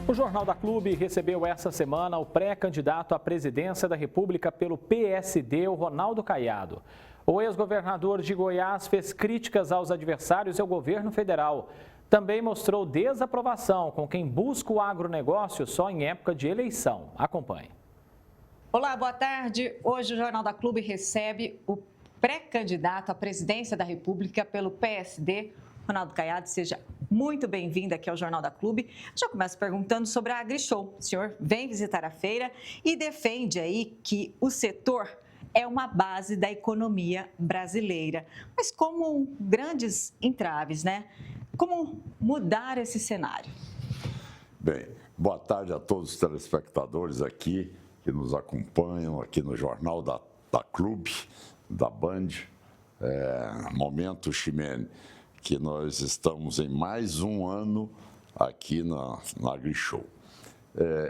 O Jornal da Clube recebeu essa semana o pré-candidato à presidência da República pelo PSD, o Ronaldo Caiado. O ex-governador de Goiás fez críticas aos adversários e ao governo federal. Também mostrou desaprovação com quem busca o agronegócio só em época de eleição. Acompanhe. Olá, boa tarde. Hoje o Jornal da Clube recebe o pré-candidato à presidência da República pelo PSD, Ronaldo Caiado. Seja muito bem-vindo aqui ao Jornal da Clube. Já começo perguntando sobre a AgriShow. O senhor vem visitar a feira e defende aí que o setor é uma base da economia brasileira. Mas como grandes entraves, né? Como mudar esse cenário? Bem, boa tarde a todos os telespectadores aqui que nos acompanham aqui no Jornal da Clube, da Band. Momento, Ximene, que nós estamos em mais um ano aqui na AgriShow.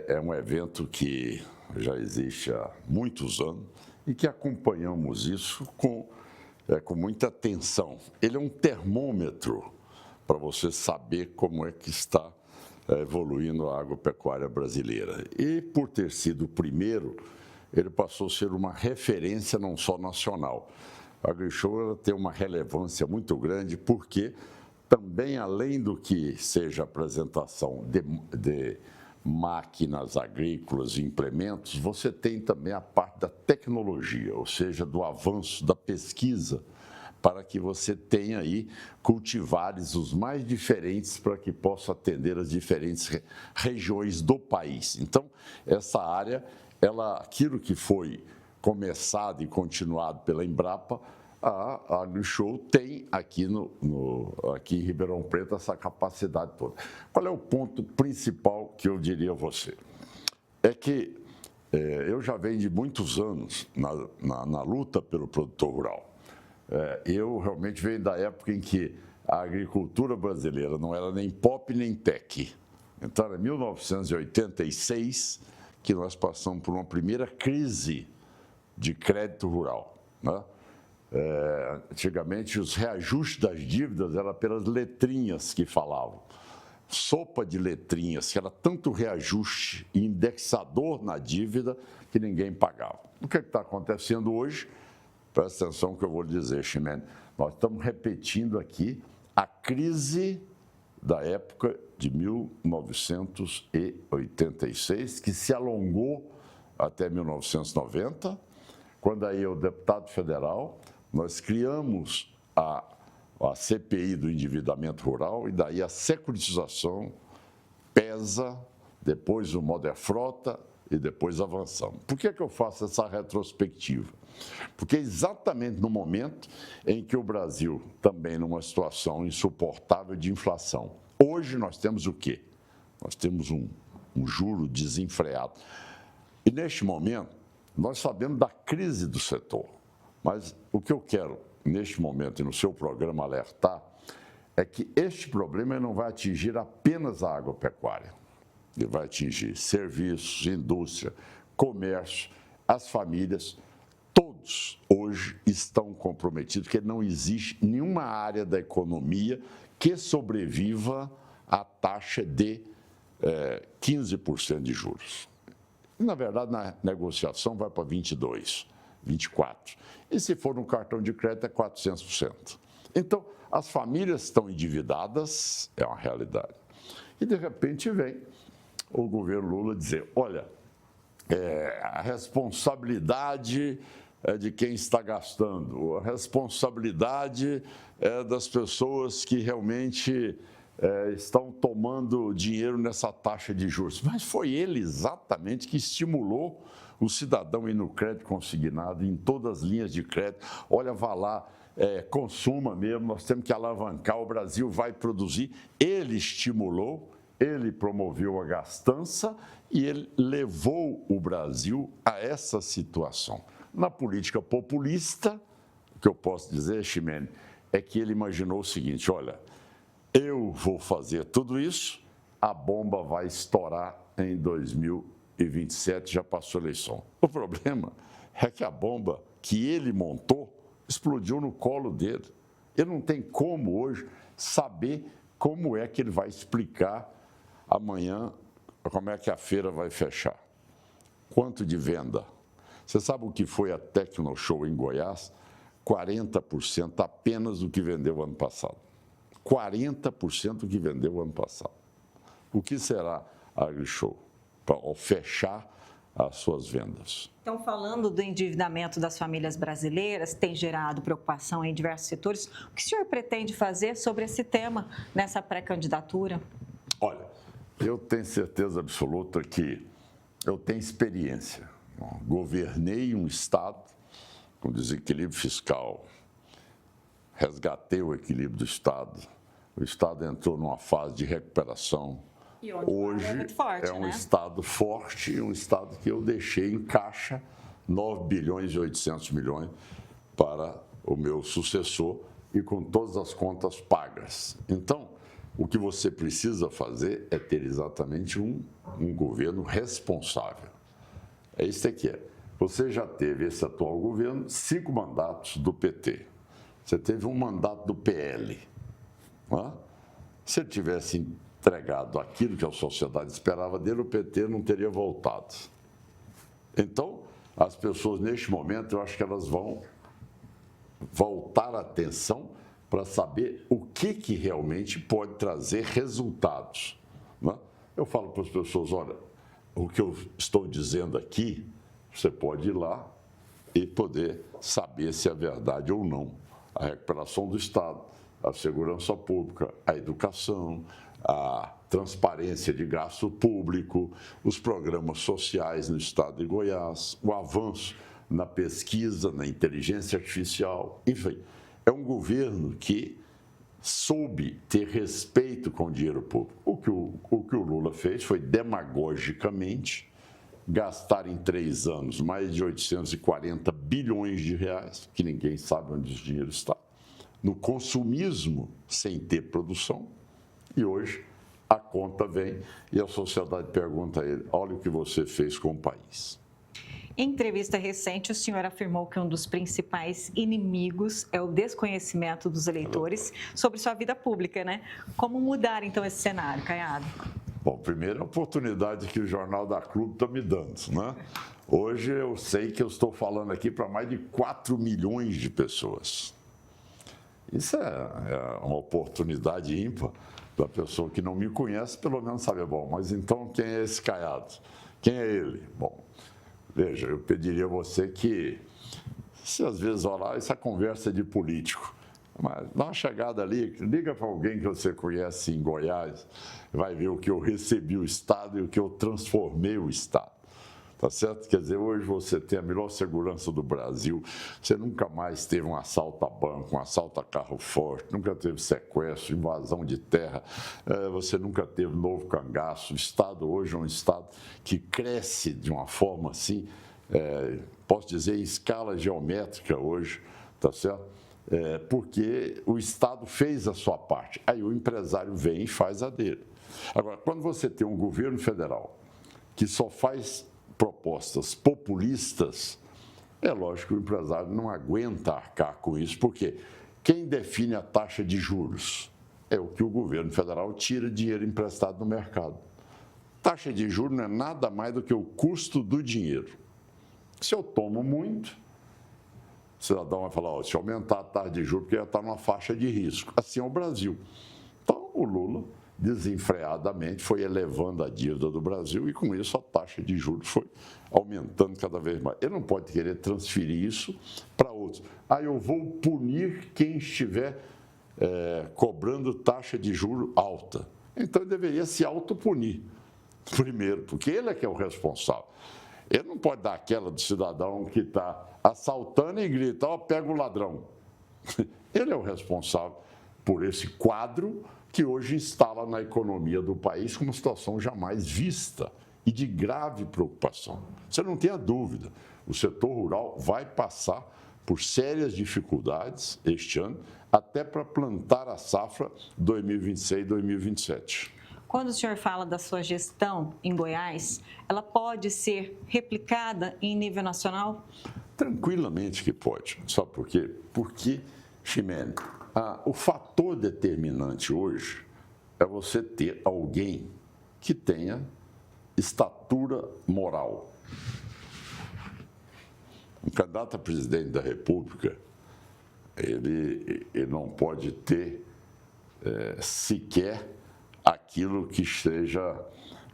É um evento que já existe há muitos anos e que acompanhamos isso com muita atenção. Ele é um termômetro para você saber como é que está evoluindo a agropecuária brasileira. E por ter sido o primeiro, ele passou a ser uma referência não só nacional. A AgriShow ela tem uma relevância muito grande porque também, além do que seja a apresentação de máquinas agrícolas e implementos, você tem também a parte da tecnologia, ou seja, do avanço da pesquisa, para que você tenha aí cultivares os mais diferentes para que possa atender as diferentes regiões do país. Então, essa área, aquilo que foi começado e continuado pela Embrapa, a AgriShow tem aqui, aqui em Ribeirão Preto essa capacidade toda. Qual é o ponto principal que eu diria a você? É que eu já venho de muitos anos na luta pelo produtor rural. Eu realmente venho da época em que a agricultura brasileira não era nem pop nem tech. Então, era 1986 que nós passamos por uma primeira crise de crédito rural, né? Antigamente, os reajustes das dívidas eram pelas letrinhas que falavam. Sopa de letrinhas, que era tanto reajuste e indexador na dívida que ninguém pagava. O que está acontecendo hoje? Presta atenção no que eu vou dizer, Ximene. Nós estamos repetindo aqui a crise da época de 1986, que se alongou até 1990, quando aí o deputado federal, nós criamos a CPI do endividamento rural e daí a securitização, PESA, depois o Moderfrota e depois avançamos. Por que eu faço essa retrospectiva? Porque exatamente no momento em que o Brasil também numa situação insuportável de inflação. Hoje nós temos o quê? Nós temos um juro desenfreado. E neste momento, nós sabemos da crise do setor. Mas o que eu quero, neste momento e no seu programa alertar, é que este problema não vai atingir apenas a agropecuária. Ele vai atingir serviços, indústria, comércio, as famílias. Todos hoje estão comprometidos, porque não existe nenhuma área da economia que sobreviva à taxa de 15% de juros. Na verdade, na negociação vai para 22%, 24%. E se for no cartão de crédito é 400%. Então, as famílias estão endividadas, é uma realidade. E, de repente, vem o governo Lula dizer, olha, a responsabilidade é de quem está gastando, a responsabilidade é das pessoas que realmente estão tomando dinheiro nessa taxa de juros. Mas foi ele exatamente que estimulou o cidadão a ir no crédito consignado, em todas as linhas de crédito. Olha, vá lá, consuma mesmo, nós temos que alavancar, o Brasil vai produzir. Ele estimulou, ele promoveu a gastança e ele levou o Brasil a essa situação. Na política populista, o que eu posso dizer, Ximene, é que ele imaginou o seguinte, olha, eu vou fazer tudo isso, a bomba vai estourar em 2027, já passou a eleição. O problema é que a bomba que ele montou explodiu no colo dele. Ele não tem como hoje saber como é que ele vai explicar amanhã como é que a feira vai fechar? Quanto de venda? Você sabe o que foi a Tecnoshow em Goiás? 40% apenas do que vendeu ano passado. 40% do que vendeu ano passado. O que será a AgriShow? Para fechar as suas vendas. Então, falando do endividamento das famílias brasileiras, tem gerado preocupação em diversos setores. O que o senhor pretende fazer sobre esse tema nessa pré-candidatura? Olha, eu tenho certeza absoluta que eu tenho experiência. Governei um Estado com desequilíbrio fiscal, resgatei o equilíbrio do Estado. O Estado entrou numa fase de recuperação. E onde hoje é muito forte, um né? Estado forte, um Estado que eu deixei em caixa 9 bilhões e 800 milhões para o meu sucessor e com todas as contas pagas. Então, o que você precisa fazer é ter exatamente um governo responsável. É isso que é. Você já teve esse atual governo 5 mandatos do PT. Você teve um mandato do PL. Não é? Se ele tivesse entregado aquilo que a sociedade esperava dele, o PT não teria voltado. Então, as pessoas, neste momento, eu acho que elas vão voltar a atenção para saber o que realmente pode trazer resultados. Não é? Eu falo para as pessoas, olha, o que eu estou dizendo aqui, você pode ir lá e poder saber se é verdade ou não. A recuperação do Estado, a segurança pública, a educação, a transparência de gasto público, os programas sociais no Estado de Goiás, o avanço na pesquisa, na inteligência artificial, enfim. É um governo que soube ter respeito com o dinheiro público. O que o Lula fez foi, demagogicamente, gastar em 3 anos mais de 840 bilhões de reais, que ninguém sabe onde esse dinheiro está, no consumismo sem ter produção. E hoje a conta vem e a sociedade pergunta a ele, olha o que você fez com o país. Em entrevista recente, o senhor afirmou que um dos principais inimigos é o desconhecimento dos eleitores sobre sua vida pública, né? Como mudar, então, esse cenário, Caiado? Bom, primeiro, a oportunidade que o Jornal da Clube está me dando, né? Hoje eu sei que eu estou falando aqui para mais de 4 milhões de pessoas. Isso é uma oportunidade ímpar da pessoa que não me conhece, pelo menos sabe, bom, mas então quem é esse Caiado? Quem é ele? Bom, veja, eu pediria a você que, se às vezes olhar, essa conversa é de político, mas dá uma chegada ali, liga para alguém que você conhece em Goiás, vai ver o que eu recebi o Estado e o que eu transformei o Estado. Tá certo? Quer dizer, hoje você tem a melhor segurança do Brasil, você nunca mais teve um assalto a banco, um assalto a carro forte, nunca teve sequestro, invasão de terra, você nunca teve novo cangaço. O Estado hoje é um Estado que cresce de uma forma assim, posso dizer, em escala geométrica hoje, tá certo? Porque o Estado fez a sua parte, aí o empresário vem e faz a dele. Agora, quando você tem um governo federal que só faz propostas populistas, é lógico que o empresário não aguenta arcar com isso, porque quem define a taxa de juros é o que o governo federal tira dinheiro emprestado no mercado. Taxa de juros não é nada mais do que o custo do dinheiro. Se eu tomo muito, o cidadão vai falar, se aumentar a taxa de juros, porque já está numa faixa de risco. Assim é o Brasil. Então, o Lula, desenfreadamente, foi elevando a dívida do Brasil e, com isso, a taxa de juros foi aumentando cada vez mais. Ele não pode querer transferir isso para outros. Eu vou punir quem estiver cobrando taxa de juros alta. Então, ele deveria se autopunir, primeiro, porque ele é que é o responsável. Ele não pode dar aquela do cidadão que está assaltando e grita, pega o ladrão. Ele é o responsável por esse quadro que hoje instala na economia do país como uma situação jamais vista e de grave preocupação. Você não tenha dúvida, o setor rural vai passar por sérias dificuldades este ano, até para plantar a safra 2026-2027. Quando o senhor fala da sua gestão em Goiás, ela pode ser replicada em nível nacional? Tranquilamente que pode. Sabe por quê? Porque, Ximene, o fator determinante hoje é você ter alguém que tenha estatura moral. Um candidato a presidente da República, ele não pode ter sequer aquilo que seja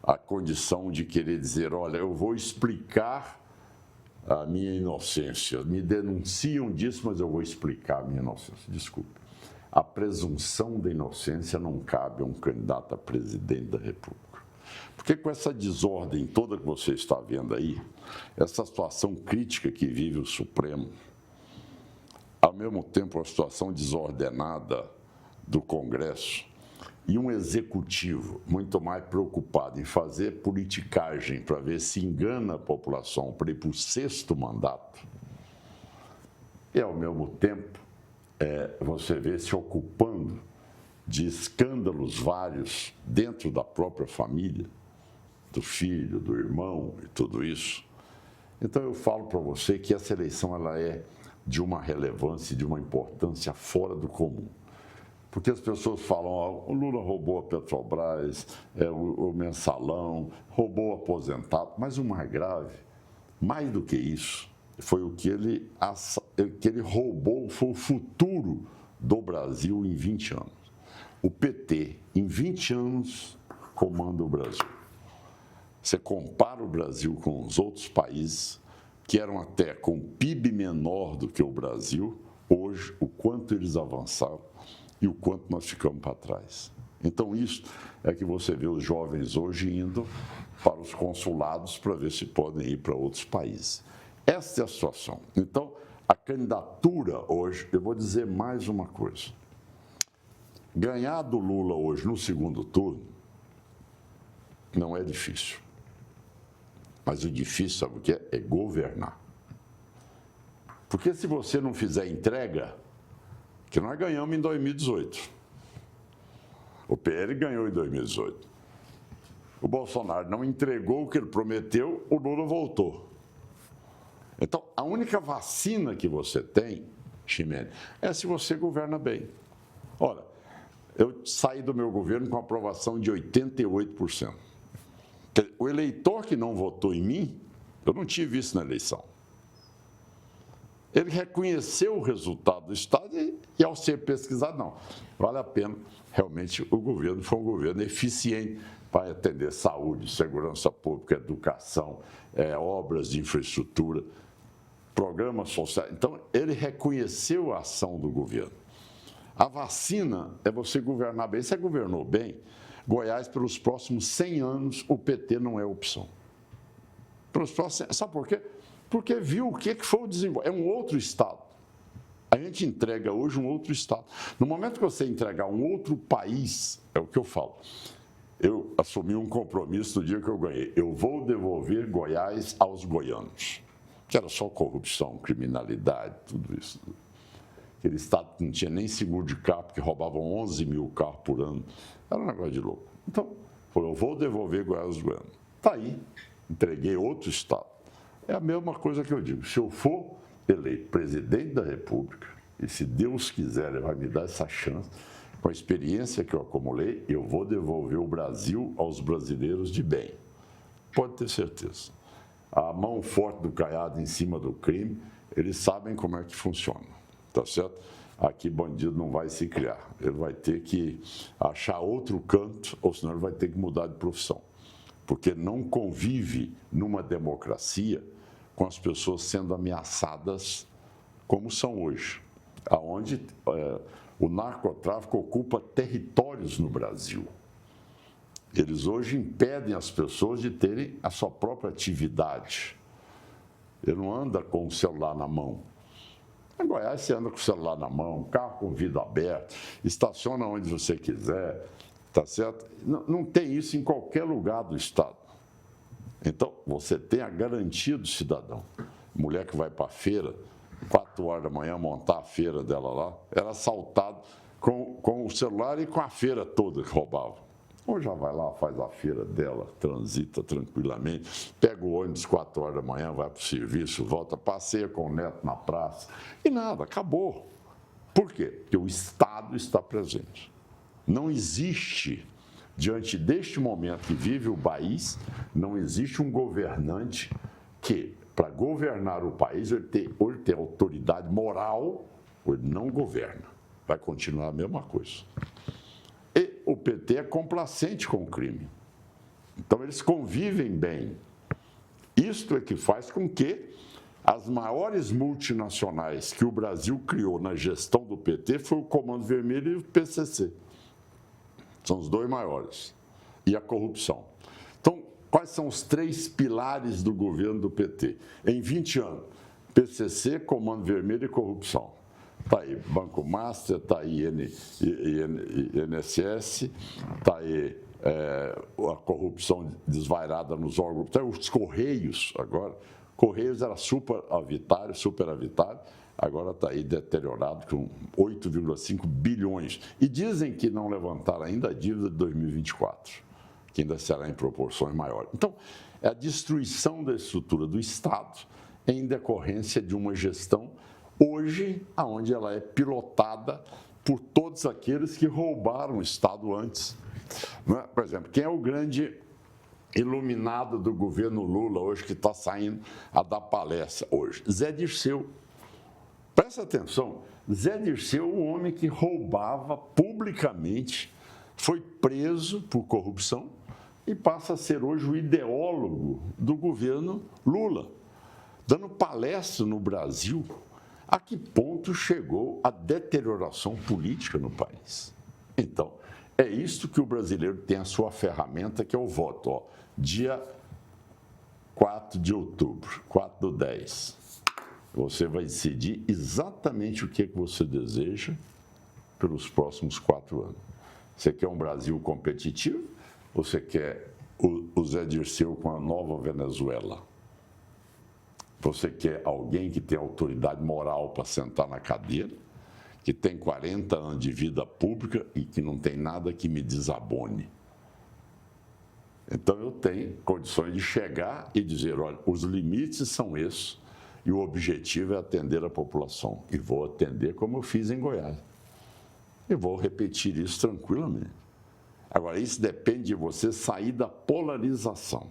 a condição de querer dizer, olha, eu vou explicar a minha inocência. Me denunciam disso, mas eu vou explicar a minha inocência. Desculpe. A presunção da inocência não cabe a um candidato a presidente da República. Porque com essa desordem toda que você está vendo aí, essa situação crítica que vive o Supremo, ao mesmo tempo a situação desordenada do Congresso e um executivo muito mais preocupado em fazer politicagem para ver se engana a população para ir para o 6º mandato, e ao mesmo tempo você vê se ocupando de escândalos vários dentro da própria família, do filho, do irmão e tudo isso. Então eu falo para você que essa eleição ela é de uma relevância e de uma importância fora do comum. Porque as pessoas falam, o Lula roubou a Petrobras, o mensalão, roubou o aposentado, mas o mais grave, mais do que isso, foi o que ele roubou, foi o futuro do Brasil em 20 anos. O PT, em 20 anos, comanda o Brasil. Você compara o Brasil com os outros países, que eram até com PIB menor do que o Brasil, hoje, o quanto eles avançaram e o quanto nós ficamos para trás. Então, isso é que você vê os jovens hoje indo para os consulados para ver se podem ir para outros países. Essa é a situação. Então, a candidatura hoje, eu vou dizer mais uma coisa. Ganhar do Lula hoje no 2º turno não é difícil. Mas o difícil, sabe o que é? É governar. Porque se você não fizer entrega, que nós ganhamos em 2018. O PL ganhou em 2018. O Bolsonaro não entregou o que ele prometeu, o Lula voltou. Então, a única vacina que você tem, Chimene, é se você governa bem. Olha, eu saí do meu governo com aprovação de 88%. O eleitor que não votou em mim, eu não tive isso na eleição. Ele reconheceu o resultado do Estado e ao ser pesquisado, não. Vale a pena, realmente, o governo foi um governo eficiente para atender saúde, segurança pública, educação, obras de infraestrutura, programas sociais. Então, ele reconheceu a ação do governo. A vacina é você governar bem. Você governou bem, Goiás, pelos próximos 100 anos, o PT não é opção. Pelos próximos, sabe por quê? Porque viu o que foi o desenvolvimento. É um outro Estado. A gente entrega hoje um outro Estado. No momento que você entregar um outro país, é o que eu falo. Eu assumi um compromisso no dia que eu ganhei. Eu vou devolver Goiás aos goianos. Que era só corrupção, criminalidade, tudo isso. Aquele Estado que não tinha nem seguro de carro, porque roubavam 11 mil carros por ano. Era um negócio de louco. Então, eu vou devolver Goiás aos goianos. Está aí. Entreguei outro Estado. É a mesma coisa que eu digo. Se eu for eleito presidente da República, e se Deus quiser, ele vai me dar essa chance, com a experiência que eu acumulei, eu vou devolver o Brasil aos brasileiros de bem. Pode ter certeza. A mão forte do Caiado em cima do crime, eles sabem como é que funciona, tá certo? Aqui bandido não vai se criar. Ele vai ter que achar outro canto, ou senão ele vai ter que mudar de profissão. Porque não convive numa democracia com as pessoas sendo ameaçadas como são hoje, aonde o narcotráfico ocupa territórios no Brasil. Eles hoje impedem as pessoas de terem a sua própria atividade. Ele não anda com o celular na mão. Em Goiás, você anda com o celular na mão, carro com vidro aberto, estaciona onde você quiser, tá certo? Não tem isso em qualquer lugar do Estado. Então, você tem a garantia do cidadão. Mulher que vai para a feira, 4 horas da manhã, montar a feira dela lá, era assaltado com o celular e com a feira toda que roubava. Ou já vai lá, faz a feira dela, transita tranquilamente, pega o ônibus 4 horas da manhã, vai para o serviço, volta, passeia com o neto na praça e nada, acabou. Por quê? Porque o Estado está presente. Não existe diante deste momento que vive o país, não existe um governante que, para governar o país, ele tem autoridade moral, ou ele não governa. Vai continuar a mesma coisa. E o PT é complacente com o crime. Então, eles convivem bem. Isto é que faz com que as maiores multinacionais que o Brasil criou na gestão do PT foi o Comando Vermelho e o PCC. São os dois maiores. E a corrupção. Então, quais são os 3 pilares do governo do PT? Em 20 anos, PCC, Comando Vermelho e corrupção. Está aí Banco Master, está aí INSS, está aí a corrupção desvairada nos órgãos, até os Correios agora. Correios era superavitário, agora está aí deteriorado com 8,5 bilhões. E dizem que não levantaram ainda a dívida de 2024, que ainda será em proporções maiores. Então, é a destruição da estrutura do Estado em decorrência de uma gestão, hoje, onde ela é pilotada por todos aqueles que roubaram o Estado antes. Por exemplo, quem é o grande iluminado do governo Lula hoje, que está saindo a dar palestra hoje? Zé Dirceu. Presta atenção, Zé Dirceu, um homem que roubava publicamente, foi preso por corrupção e passa a ser hoje o ideólogo do governo Lula, dando palestra no Brasil. A que ponto chegou a deterioração política no país? Então, é isto que o brasileiro tem a sua ferramenta, que é o voto. Ó, dia 4 de outubro, 4/10, você vai decidir exatamente o que você deseja pelos próximos 4 anos. Você quer um Brasil competitivo ou você quer o Zé Dirceu com a nova Venezuela? Você quer alguém que tem autoridade moral para sentar na cadeira, que tem 40 anos de vida pública e que não tem nada que me desabone? Então, eu tenho condições de chegar e dizer, olha, os limites são esses e o objetivo é atender a população. E vou atender como eu fiz em Goiás. E vou repetir isso tranquilamente. Agora, isso depende de você sair da polarização.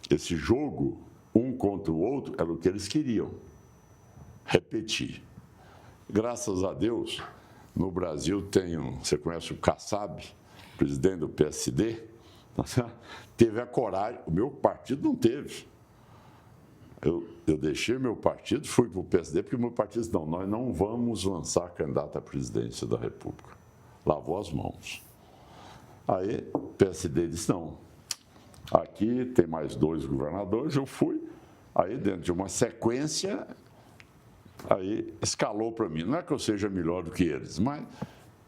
Esse jogo, um contra o outro, era o que eles queriam. Repetir. Graças a Deus, no Brasil tem você conhece o Kassab, presidente do PSD, teve a coragem, o meu partido não teve. Eu deixei meu partido, fui para o PSD, porque o meu partido disse, não, nós não vamos lançar candidato à presidência da República. Lavou as mãos. Aí o PSD disse, não, aqui tem mais 2 governadores, eu fui, aí dentro de uma sequência, aí escalou para mim. Não é que eu seja melhor do que eles, mas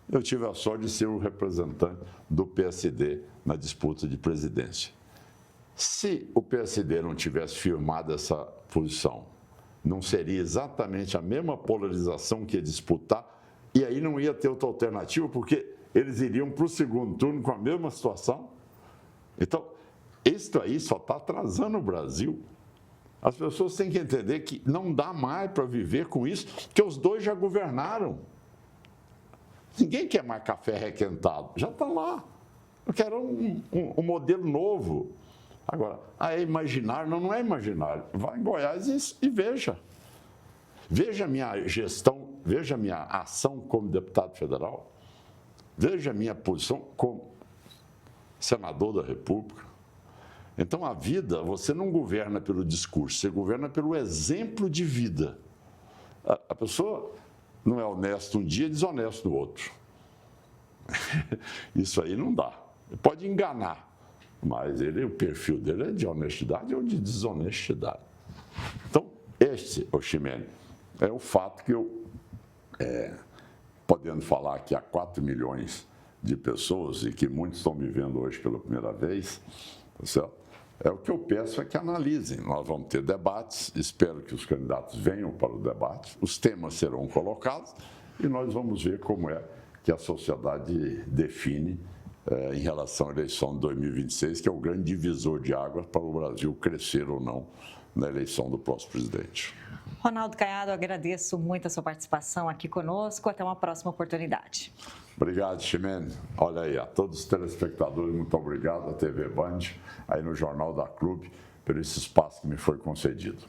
eu tive a sorte de ser o representante do PSD na disputa de presidência. Se o PSD não tivesse firmado essa posição, não seria exatamente a mesma polarização que ia disputar, e aí não ia ter outra alternativa, porque eles iriam para o segundo turno com a mesma situação. Então, isso aí só está atrasando o Brasil. As pessoas têm que entender que não dá mais para viver com isso, porque os dois já governaram. Ninguém quer mais café requentado, já está lá. Eu quero um modelo novo. Agora, é imaginário? Não, não é imaginário. Vá em Goiás e veja. Veja a minha gestão, veja a minha ação como deputado federal, veja a minha posição como senador da República. Então, a vida, você não governa pelo discurso, você governa pelo exemplo de vida. A pessoa não é honesta um dia e desonesta no outro. Isso aí não dá. Pode enganar, mas o perfil dele é de honestidade ou de desonestidade. Então, Ximene, é o fato que eu, podendo falar que há 4 milhões de pessoas e que muitos estão me vendo hoje pela primeira vez, tá certo? O que eu peço é que analisem. Nós vamos ter debates, espero que os candidatos venham para o debate, os temas serão colocados e nós vamos ver como é que a sociedade define em relação à eleição de 2026, que é o grande divisor de águas para o Brasil crescer ou não na eleição do próximo presidente. Ronaldo Caiado, agradeço muito a sua participação aqui conosco. Até uma próxima oportunidade. Obrigado, Ximene. Olha aí, a todos os telespectadores, muito obrigado, a TV Band, aí no Jornal da Clube, por esse espaço que me foi concedido.